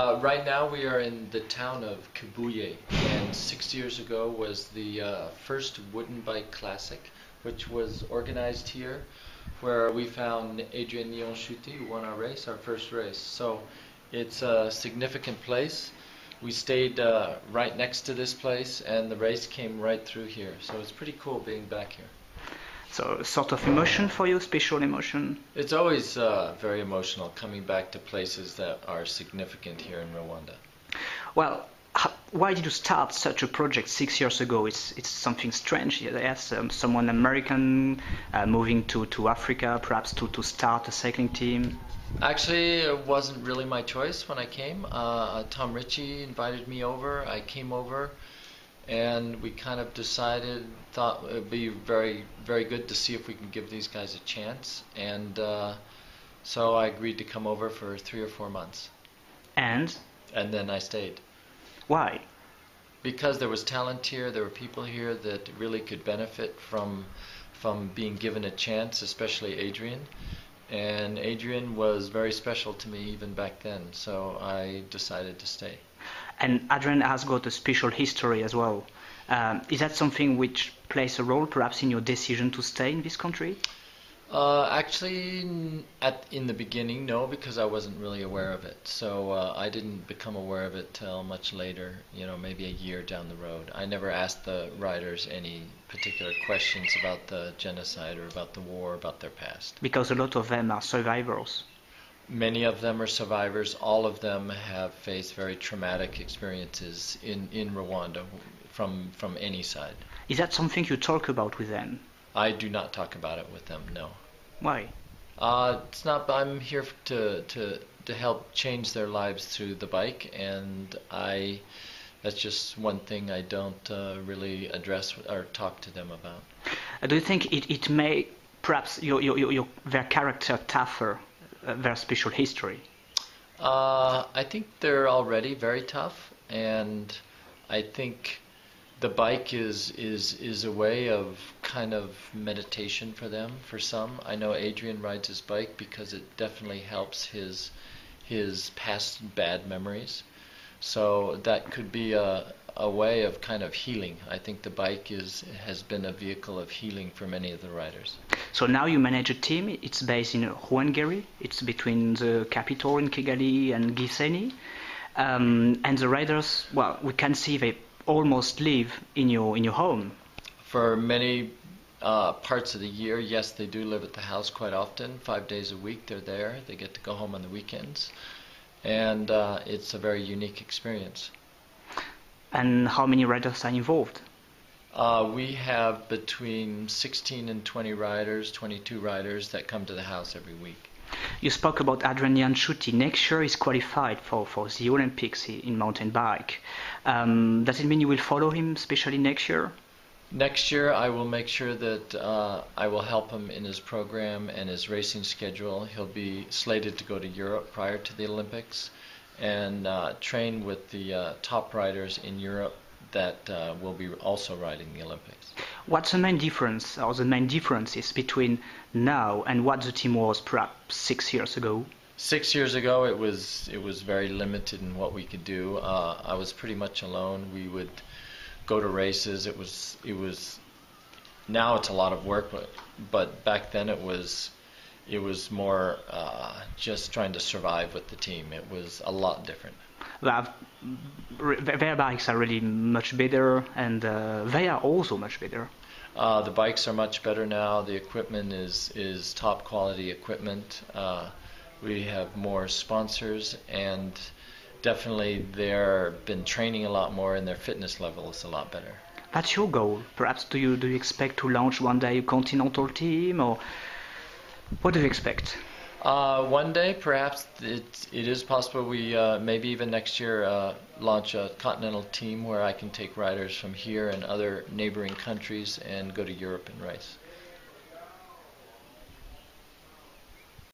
Right now we are in the town of Kibuye, and 6 years ago was the first wooden bike classic, which was organized here, where we found Adrian Niyonshuti, who won our first race. So it's a significant place. We stayed right next to this place, and the race came right through here. So it's pretty cool being back here. So, sort of emotion for you, special emotion? It's always very emotional coming back to places that are significant here in Rwanda. Well, why did you start such a project 6 years ago? It's something strange. Yes, someone American moving to Africa, perhaps to start a cycling team. Actually, it wasn't really my choice when I came. Tom Ritchie invited me over. I came over, and we kind of thought it would be very, very good to see if we can give these guys a chance. And so I agreed to come over for 3 or 4 months. And then I stayed. Why? Because there was talent here, there were people here that really could benefit from being given a chance, especially Adrian. And Adrian was very special to me even back then, so I decided to stay. And Adrian has got a special history as well. Is that something which plays a role perhaps in your decision to stay in this country? Actually, in the beginning, no, because I wasn't really aware of it. So I didn't become aware of it till much later, maybe a year down the road. I never asked the riders any particular questions about the genocide or about the war, about their past. Because a lot of them are survivors. Many of them are survivors. All of them have faced very traumatic experiences in Rwanda from any side. Is that something you talk about with them? I do not talk about it with them, no. Why? It's not. I'm here to help change their lives through the bike, and that's just one thing I don't really address or talk to them about. Do you think it may perhaps their character tougher, their special history? I think they're already very tough, and I think the bike is a way of kind of meditation for them, for some. I know Adrian rides his bike because it definitely helps his past bad memories. So that could be a way of kind of healing. I think the bike has been a vehicle of healing for many of the riders. So now you manage a team. It's based in Hwangari. It's between the capital in Kigali and Gisenyi. And the riders, well, we can see they almost live in your home. For many parts of the year, yes, they do live at the house quite often. 5 days a week they're there. They get to go home on the weekends. And it's a very unique experience. And how many riders are involved? We have between 16 and 20 riders, 22 riders that come to the house every week. You spoke about Adrian Niyonshuti. Next year he's qualified for the Olympics in mountain bike. Does it mean you will follow him, especially next year? Next year I will make sure that I will help him in his program and his racing schedule. He'll be slated to go to Europe prior to the Olympics and train with the top riders in Europe that will be also riding the Olympics. What's the main difference, or the main differences between now and what the team was perhaps 6 years ago? 6 years ago, it was very limited in what we could do. I was pretty much alone. We would go to races. It was. Now it's a lot of work, but back then it was more just trying to survive with the team. It was a lot different. Their bikes are really much better, and they are also much better. The bikes are much better now. The equipment is top quality equipment. We have more sponsors, and definitely they've been training a lot more, and their fitness level is a lot better. That's your goal. Perhaps do you expect to launch one day a continental team, or what do you expect? One day, perhaps it is possible. We maybe even next year launch a continental team where I can take riders from here and other neighboring countries and go to Europe and race.